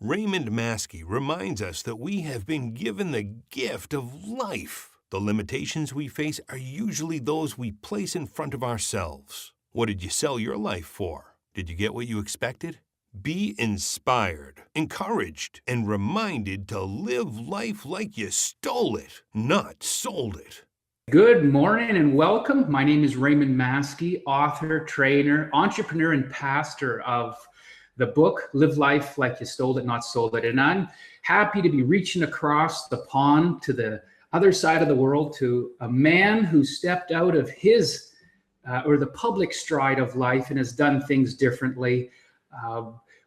Raymond MAASKE reminds us that we have been given the gift of life. The limitations we face are usually those we place in front of ourselves. What did you sell your life for? Did you get what you expected? Be inspired, encouraged, and reminded to live life like you stole it, not sold it. Good morning and welcome. My name is Raymond MAASKE, author, trainer, entrepreneur, and pastor of the book, Live Life Like You Stole It, Not Sold It. And I'm happy to be reaching across the pond to the other side of the world to a man who stepped out of his or the public stride of life and has done things differently.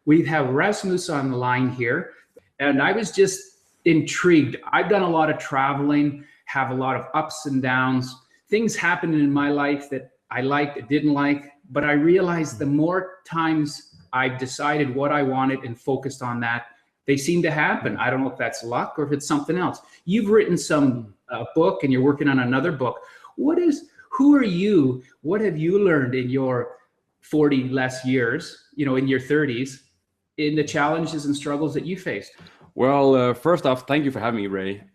We have Rasmus on the line here, and I was just intrigued. I've done a lot of traveling, have a lot of ups and downs. Things happened in my life that I liked, didn't like, but I realized the more times I've decided what I wanted and focused on that, they seem to happen. I don't know if that's luck or if it's something else. You've written some book and you're working on another book. Who are you? What have you learned in your 40 less years, in your 30s, in the challenges and struggles that you faced? Well, first off, thank you for having me, Ray.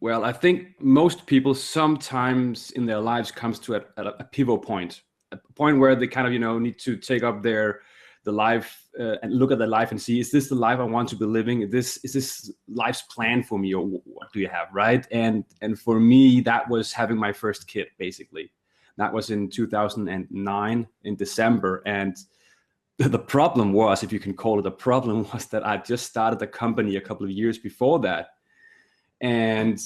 Well, I think most people sometimes in their lives comes to a pivot point, a point where they kind of, need to take up the life and look at their life and see, is this the life I want to be living? Is this life's plan for me, or what do you have, right? And for me, that was having my first kid, basically. That was in 2009 in December, and the problem was, if you can call it a problem, was that I just started a company a couple of years before that. And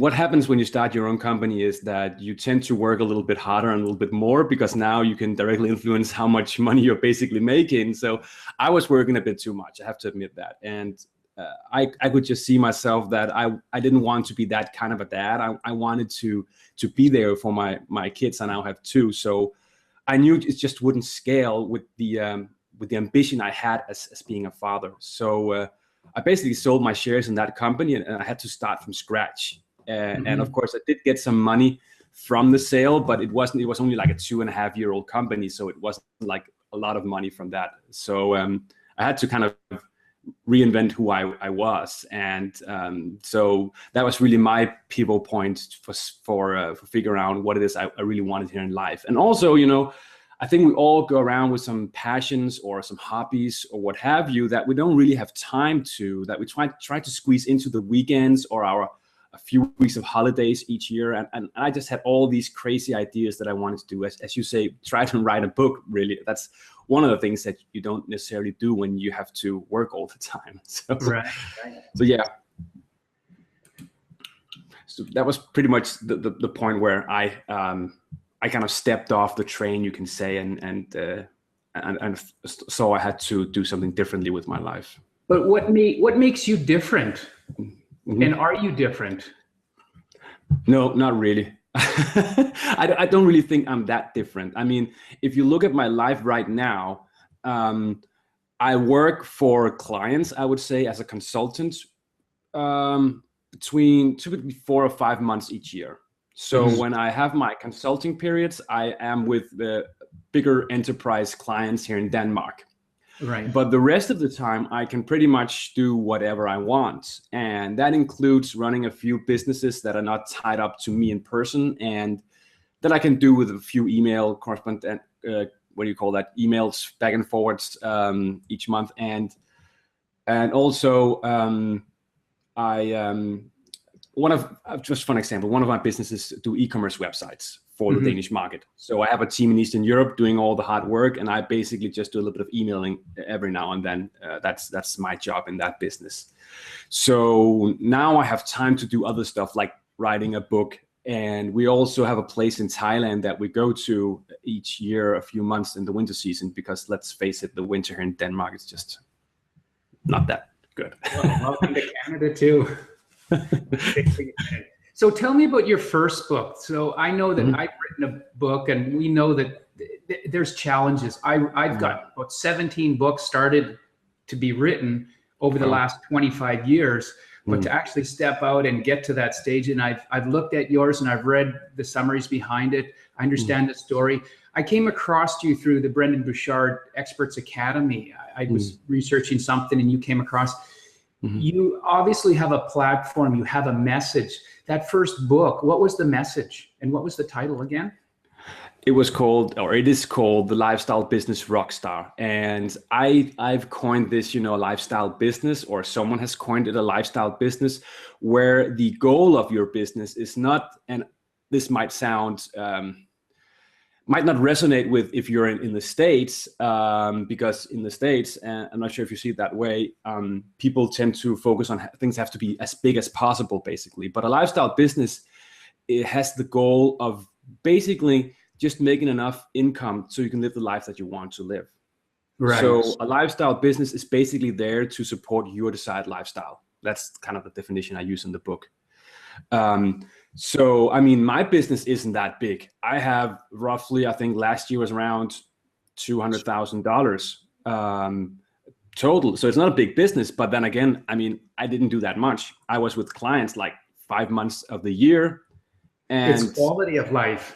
what happens when you start your own company is that you tend to work a little bit harder and a little bit more, because now you can directly influence how much money you're basically making. So I was working a bit too much, I have to admit that. And I could just see myself that I didn't want to be that kind of a dad. I wanted to be there for my kids. I now have two. So I knew it just wouldn't scale with the ambition I had as being a father. So I basically sold my shares in that company, and I had to start from scratch. And of course, I did get some money from the sale, but it was only like a 2.5-year-old company, so it wasn't like a lot of money from that. So I had to kind of reinvent who I was, and so that was really my pivot point for figuring out what it is I really wanted here in life. And also, I think we all go around with some passions or some hobbies or what have you that we don't really have time to, that we try to squeeze into the weekends or a few weeks of holidays each year. And I just had all these crazy ideas that I wanted to do. As you say, try to write a book, really. That's one of the things that you don't necessarily do when you have to work all the time. So, right. So yeah. So that was pretty much the point where I kind of stepped off the train, you can say, and so I had to do something differently with my life. But what makes you different? Mm-hmm. And are you different? No, not really. I don't really think I'm that different. I mean, if you look at my life right now, I work for clients, I would say, as a consultant, between typically 4 or 5 months each year. So when I have my consulting periods, I am with the bigger enterprise clients here in Denmark. Right. But the rest of the time, I can pretty much do whatever I want. And that includes running a few businesses that are not tied up to me in person, and that I can do with a few email correspondent, emails back and forwards each month. And also, just for an example, one of my businesses do e-commerce websites for the Danish market. So I have a team in Eastern Europe doing all the hard work, and I basically just do a little bit of emailing every now and then. That's my job in that business. So now I have time to do other stuff like writing a book. And we also have a place in Thailand that we go to each year, a few months in the winter season, because let's face it, the winter here in Denmark is just not that good. Well, welcome to Canada too. So tell me about your first book. So I know that I've written a book, and we know that there's challenges. I've got about 17 books started to be written over the last 25 years, but to actually step out and get to that stage. And I've looked at yours and I've read the summaries behind it. I understand the story. I came across you through the Brendan Bouchard Experts Academy. I was researching something and you came across. You obviously have a platform, you have a message. That first book, what was the message and what was the title again? It was called, or it is called, The Lifestyle Business Rockstar. And I've coined this, a lifestyle business, or someone has coined it a lifestyle business, where the goal of your business is not, and this might sound, might not resonate with if you're in the States, because in the States, and I'm not sure if you see it that way, people tend to focus on things have to be as big as possible, basically. But a lifestyle business, it has the goal of basically just making enough income so you can live the life that you want to live. Right. So a lifestyle business is basically there to support your desired lifestyle. That's kind of the definition I use in the book. So, I mean, my business isn't that big. I have roughly, I think last year was around $200,000 total. So it's not a big business, but then again, I mean, I didn't do that much. I was with clients like 5 months of the year. And it's quality of life.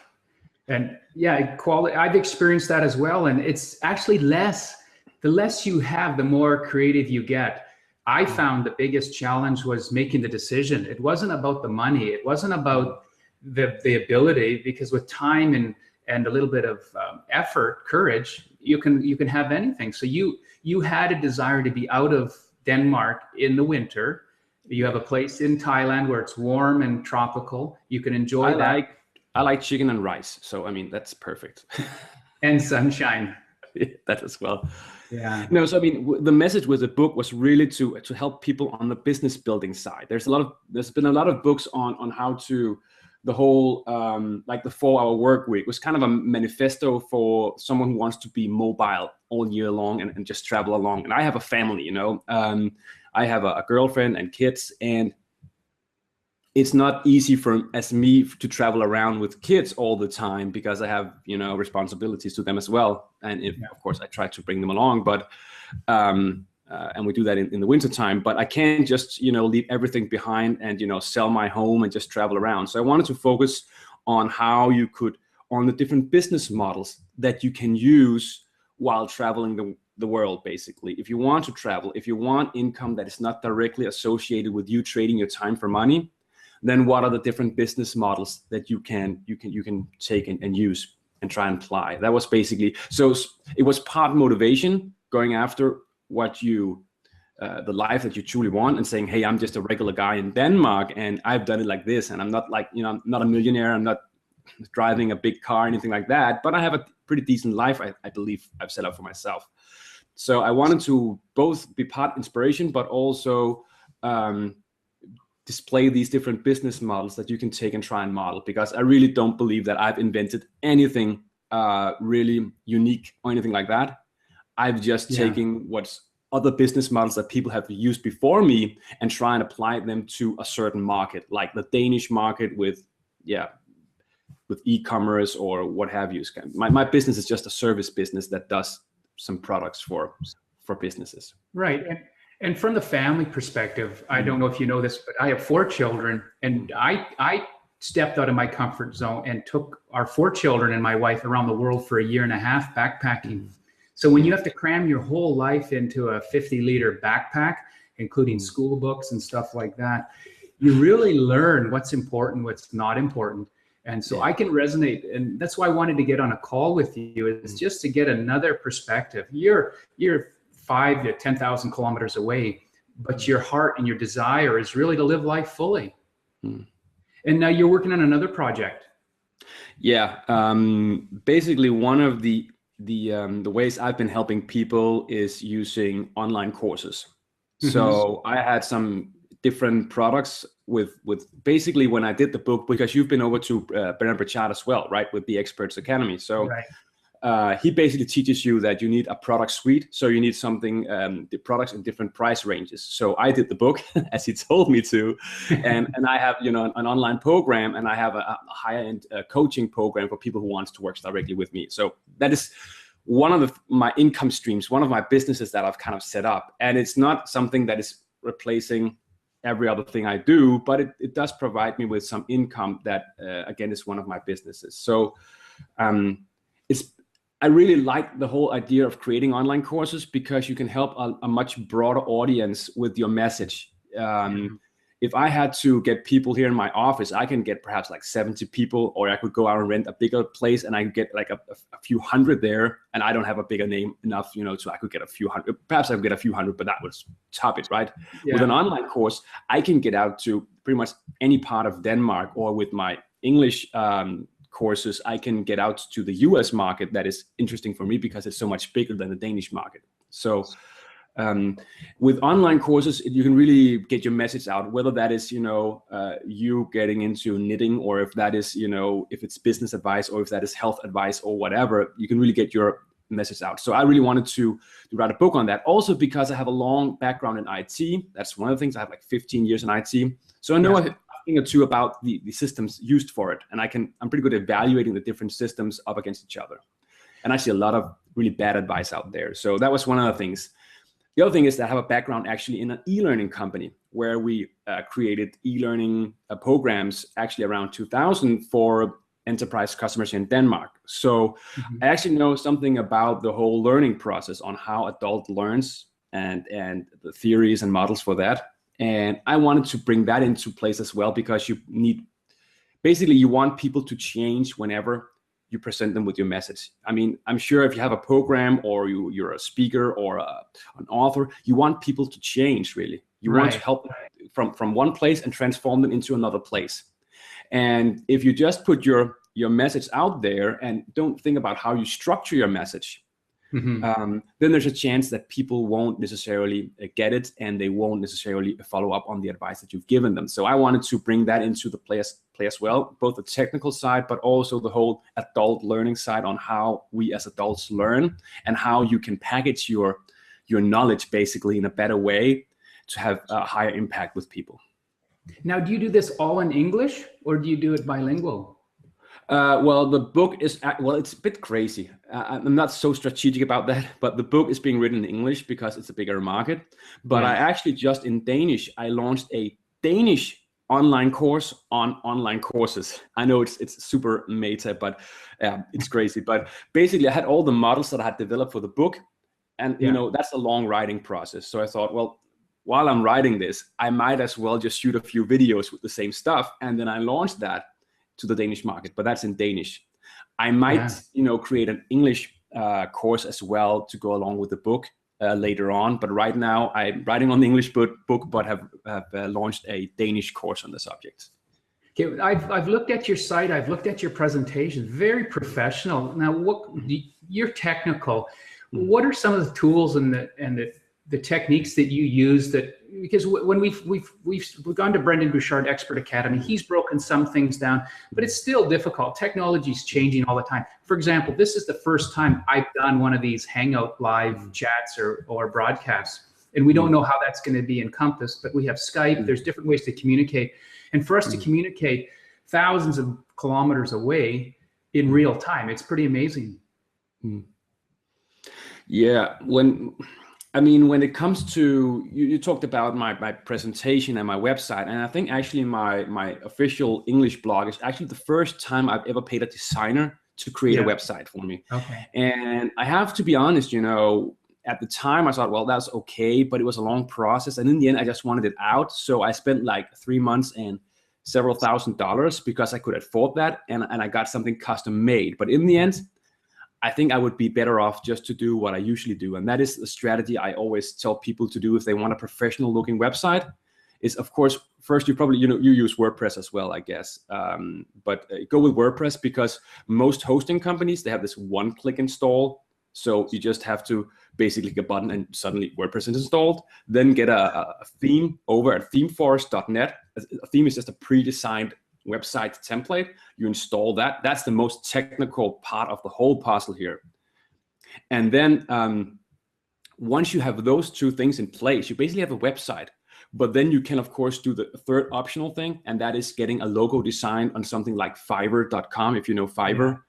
And yeah, quality. I've experienced that as well. And it's actually the less you have, the more creative you get. I found the biggest challenge was making the decision. It wasn't about the money. It wasn't about the ability, because with time and a little bit of effort, courage, you can have anything. So you had a desire to be out of Denmark in the winter. You have a place in Thailand where it's warm and tropical. You can enjoy that. I like chicken and rice. So, I mean, that's perfect. And sunshine. That as well. Yeah. No, so I mean, the message with the book was really to help people on the business building side. There's been a lot of books on how to, the whole, like the 4-hour work week was kind of a manifesto for someone who wants to be mobile all year long and just travel along. And I have a family, I have a girlfriend and kids, and it's not easy for me to travel around with kids all the time because I have, responsibilities to them as well. And of course, I try to bring them along, but and we do that in the winter time. But I can't just, leave everything behind and, sell my home and just travel around. So I wanted to focus on how you could, on the different business models that you can use while traveling the world, basically. If you want to travel, if you want income that is not directly associated with you trading your time for money, then what are the different business models that you can take and use and try and apply? That was basically, so it was part motivation, going after what the life that you truly want, and saying, hey, I'm just a regular guy in Denmark and I've done it like this, and I'm not like, I'm not a millionaire, I'm not driving a big car, anything like that, but I have a pretty decent life, I believe I've set up for myself. So I wanted to both be part inspiration, but also display these different business models that you can take and try and model, because I really don't believe that I've invented anything really unique or anything like that. I've just taken what's other business models that people have used before me and try and apply them to a certain market, like the Danish market with e-commerce or what have you. My business is just a service business that does some products for businesses. Right. And from the family perspective, I don't know if you know this, but I have 4 children, and I stepped out of my comfort zone and took our 4 children and my wife around the world for a year and a half backpacking. So when you have to cram your whole life into a 50-liter backpack, including school books and stuff like that, you really learn what's important, what's not important. And so I can resonate, and that's why I wanted to get on a call with you, is just to get another perspective. You're 5 to 10,000 kilometers away, but your heart and your desire is really to live life fully. And now you're working on another project. Yeah, basically one of the ways I've been helping people is using online courses. So I had some different products with basically when I did the book, because you've been over to Brendan Bouchard as well, right, with the Experts Academy. So he basically teaches you that you need a product suite. So you need something, the products in different price ranges. So I did the book as he told me to, and I have an online program, and I have a higher end coaching program for people who wants to work directly with me. So that is one of my income streams, one of my businesses that I've kind of set up, and it's not something that is replacing every other thing I do, but it does provide me with some income that again is one of my businesses. So I really like the whole idea of creating online courses because you can help a much broader audience with your message. If I had to get people here in my office, I can get perhaps like 70 people, or I could go out and rent a bigger place and I could get like a few hundred there, and I don't have a bigger name enough, so I could get a few hundred, perhaps I could get a few hundred, but that would top it, right? Yeah. With an online course, I can get out to pretty much any part of Denmark, or with my English courses, I can get out to the US market that is interesting for me because it's so much bigger than the Danish market. So with online courses, you can really get your message out, whether that is, you getting into knitting, or if that is, if it's business advice, or if that is health advice or whatever, you can really get your message out. So I really wanted to write a book on that. Also because I have a long background in IT. That's one of the things. I have like 15 years in IT. So I know a thing or two about the systems used for it. And I'm pretty good at evaluating the different systems up against each other. And I see a lot of really bad advice out there. So that was one of the things. The other thing is that I have a background actually in an e-learning company where we created e-learning programs actually around 2000 for enterprise customers in Denmark. So I actually know something about the whole learning process on how adult learns and the theories and models for that. And I wanted to bring that into place as well, because you want people to change whenever you present them with your message. I mean, I'm sure if you have a program, or you're a speaker or an author, you want people to change, really. You want to help them from one place and transform them into another place. And if you just put your message out there and don't think about how you structure your message, then there's a chance that people won't necessarily get it, and they won't necessarily follow up on the advice that you've given them. So I wanted to bring that into the play as well, both the technical side, but also the whole adult learning side on how we as adults learn, and how you can package your knowledge basically in a better way to have a higher impact with people. Now, do you do this all in English, or do you do it bilingual? Well, the book is, it's a bit crazy. I'm not so strategic about that, but the book is being written in English because it's a bigger market. But I actually just in Danish, I launched a Danish online course on online courses. I know it's super meta, but it's crazy. But basically, I had all the models that I had developed for the book, and that's a long writing process. So I thought, well, while I'm writing this, I might as well just shoot a few videos with the same stuff, and then I launched that to the Danish market, but that's in Danish. I might, create an English course as well to go along with the book later on. But right now I'm writing on the English book, but have launched a Danish course on the subject. Okay, I've looked at your site. I've looked at your presentation. Very professional. Now, you're technical. What are some of the tools and the techniques that you use because when we've gone to Brendan Bouchard Expert Academy, he's broken some things down, but it's still difficult. Technology is changing all the time. For example, this is the first time I've done one of these Hangout live chats or broadcasts, and we don't know how that's going to be encompassed, but we have Skype. There's different ways to communicate. And for us to communicate thousands of kilometers away in real time, it's pretty amazing. Yeah, when it comes to, you talked about my presentation and my website, and I think actually my official English blog is actually the first time I've ever paid a designer to create a website for me. Okay. And I have to be honest, at the time I thought, well, that's okay, but it was a long process. And in the end, I just wanted it out. So I spent like 3 months and several $1,000s because I could afford that. And I got something custom made. But in the end, I think I would be better off just to do what I usually do. And that is the strategy I always tell people to do if they want a professional looking website is, of course, first you probably, you use WordPress as well, I guess. But go with WordPress because most hosting companies, they have this one-click install. So you just have to basically click a button and suddenly WordPress is installed. Then get a theme over at themeforest.net. A theme is just a pre-designed website template. You install that. That's the most technical part of the whole puzzle here. And then once you have those two things in place, you basically have a website. But then you can, of course, do the third optional thing, and that is getting a logo designed on something like Fiverr.com, if you know Fiverr.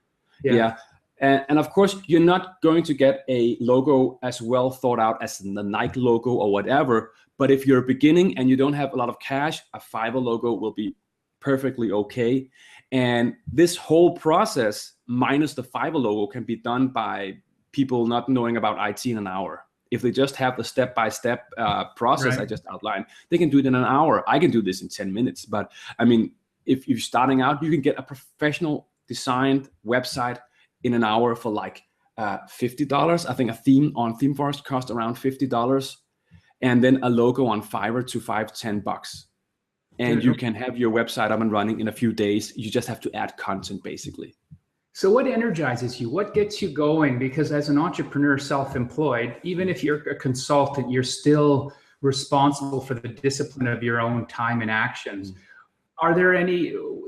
Yeah. And of course, you're not going to get a logo as well thought out as the Nike logo or whatever. But if you're beginning and you don't have a lot of cash, a Fiverr logo will be perfectly okay. And this whole process minus the Fiverr logo can be done by people not knowing about IT in an hour. If they just have the step-by-step process I just outlined, they can do it in an hour. I can do this in 10 minutes. But I mean, if you're starting out, you can get a professional designed website in an hour for like $50. I think a theme on ThemeForest costs around $50. And then a logo on Fiverr to $5-10. And you can have your website up and running in a few days. You just have to add content, basically. So what energizes you? What gets you going? Because as an entrepreneur, self-employed, even if you're a consultant, you're still responsible for the discipline of your own time and actions. Are there any,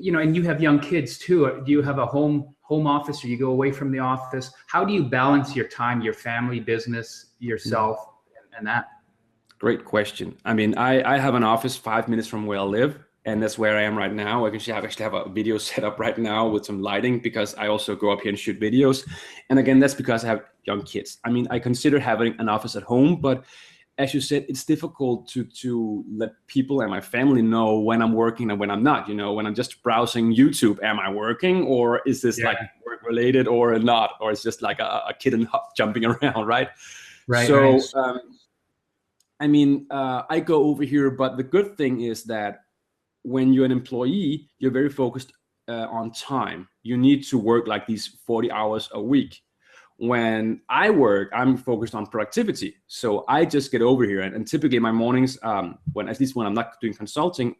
you know, and you have young kids too. Do you have a home office, or you go away from the office? How do you balance your time, your family, business, yourself, and that? Great question. I mean, I have an office 5 minutes from where I live, and that's where I am right now. I actually have a video set up right now with some lighting, because I also go up here and shoot videos. And again, that's because I have young kids. I mean, I consider having an office at home, but as you said, it's difficult to let people and my family know when I'm working and when I'm not. You know, when I'm just browsing YouTube, am I working, or is this like work related or not? Or it's just like a kitten jumping around, right? Right. So, I mean, I go over here, but the good thing is that when you're an employee, you're very focused on time. You need to work like these 40 hours a week. When I work, I'm focused on productivity. So I just get over here, and typically my mornings, at least when I'm not doing consulting,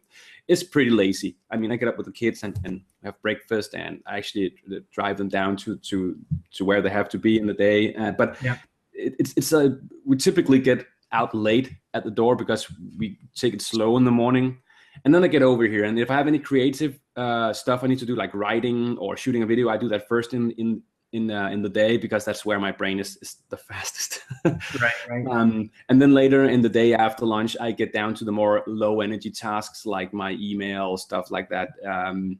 is pretty lazy. I mean, I get up with the kids and have breakfast, and I actually drive them down to where they have to be in the day. We typically get out late at the door because we take it slow in the morning. And then I get over here, and if I have any creative stuff I need to do, like writing or shooting a video, I do that first in the day, because that's where my brain is the fastest. Right. And then later in the day after lunch, I get down to the more low energy tasks, like my email, stuff like that. And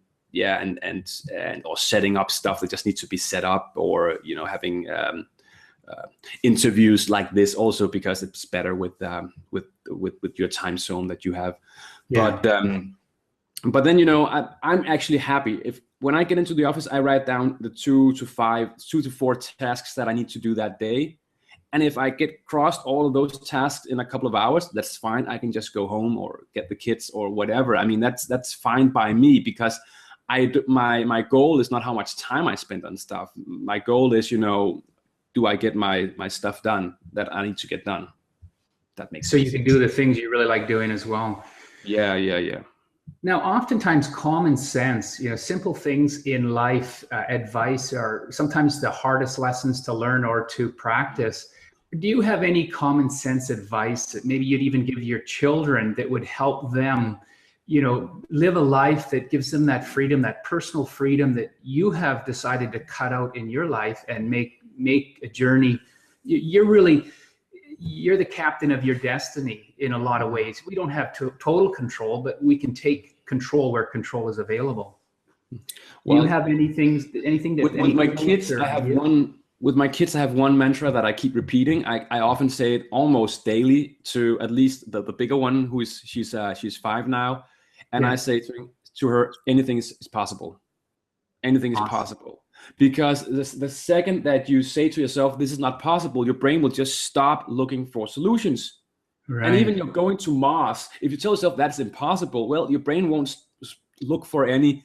or setting up stuff that just needs to be set up, or having interviews like this also, because it's better with your time zone that you have. But then I'm actually happy when I get into the office, I write down the 2 to 4 tasks that I need to do that day. And if I get crossed all of those tasks in a couple of hours, that's fine. I can just go home or get the kids or whatever. I mean, that's fine by me, because my goal is not how much time I spend on stuff. My goal is, do I get my stuff done that I need to get done? That makes sense. So you can do the things you really like doing as well. Yeah. Now, oftentimes common sense, simple things in life, advice are sometimes the hardest lessons to learn or to practice. Do you have any common sense advice that maybe you'd even give your children that would help them, live a life that gives them that freedom, that personal freedom that you have decided to cut out in your life and make a journey? You're the captain of your destiny in a lot of ways. We don't have total control, but we can take control where control is available. Do you have anything that with my kids, I have one. With my kids, I have one mantra that I keep repeating. I often say it almost daily to at least the bigger one, she's 5 now, and I say to her, anything is possible. Anything is possible. Because the second that you say to yourself, this is not possible, your brain will just stop looking for solutions. Right. And even you're going to Mars, if you tell yourself that's impossible, well, your brain won't look for any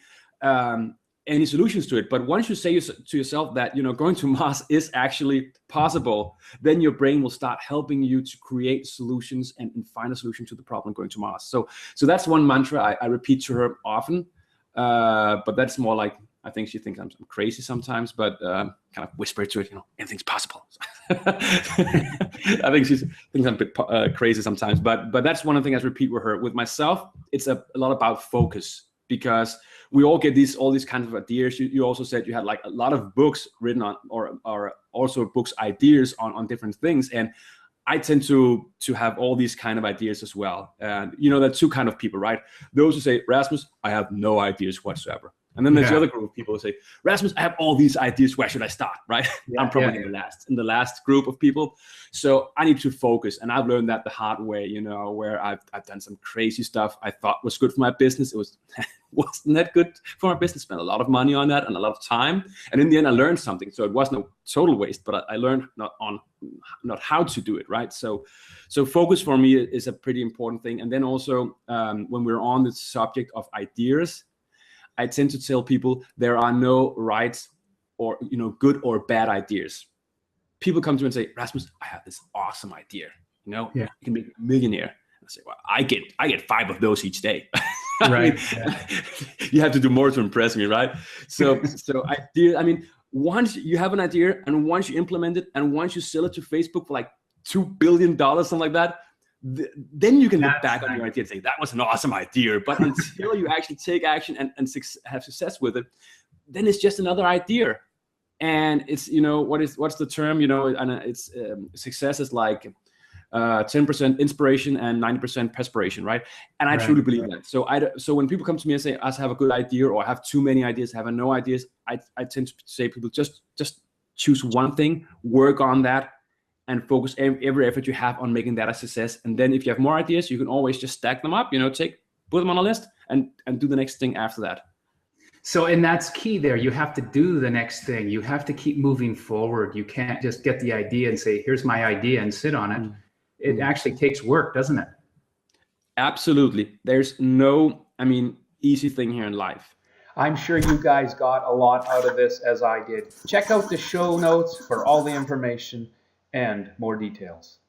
solutions to it. But once you say to yourself that, going to Mars is actually possible, then your brain will start helping you to create solutions and find a solution to the problem going to Mars. So that's one mantra I repeat to her often. But that's more like, I think she thinks I'm crazy sometimes, but kind of whisper to it, anything's possible. I think she thinks I'm a bit crazy sometimes, but that's one of the things I repeat with her. With myself, it's a lot about focus, because we all get all these kinds of ideas. You also said you had like a lot of books written on, or also books, ideas on different things. And I tend to have all these kind of ideas as well. And there are two kind of people, right? Those who say, Rasmus, I have no ideas whatsoever. And then there's the other group of people who say, Rasmus, I have all these ideas. Where should I start? Right? I'm probably in the last group of people. So I need to focus. And I've learned that the hard way, you know, where I've done some crazy stuff I thought was good for my business. It wasn't that good for my business. Spent a lot of money on that and a lot of time. And in the end, I learned something. So it wasn't a total waste, but I learned not how to do it, right? So focus for me is a pretty important thing. And then also when we're on the subject of ideas, I tend to tell people there are no right or, you know, good or bad ideas. People come to me and say, Rasmus, I have this awesome idea. You know, you can make a millionaire. And I say, well, I get 5 of those each day. Right. You have to do more to impress me, right? So idea. I mean, once you have an idea and once you implement it and once you sell it to Facebook for like $2 billion, something like that, then you can look back on your idea and say, that was an awesome idea. But until you actually take action and have success with it, then it's just another idea. And it's, you know, what's the term, you know, and it's success is like 10% inspiration and 90% perspiration, right? And I truly believe that. So when people come to me and say, I have a good idea or I have too many ideas, have no ideas, I tend to say people just choose one thing, work on that, and focus every effort you have on making that a success. And then if you have more ideas, you can always just stack them up, you know, put them on a list and do the next thing after that. So, and that's key there. You have to do the next thing. You have to keep moving forward. You can't just get the idea and say, here's my idea and sit on it. It actually takes work, doesn't it? Absolutely. There's no, easy thing here in life. I'm sure you guys got a lot out of this as I did. Check out the show notes for all the information and more details.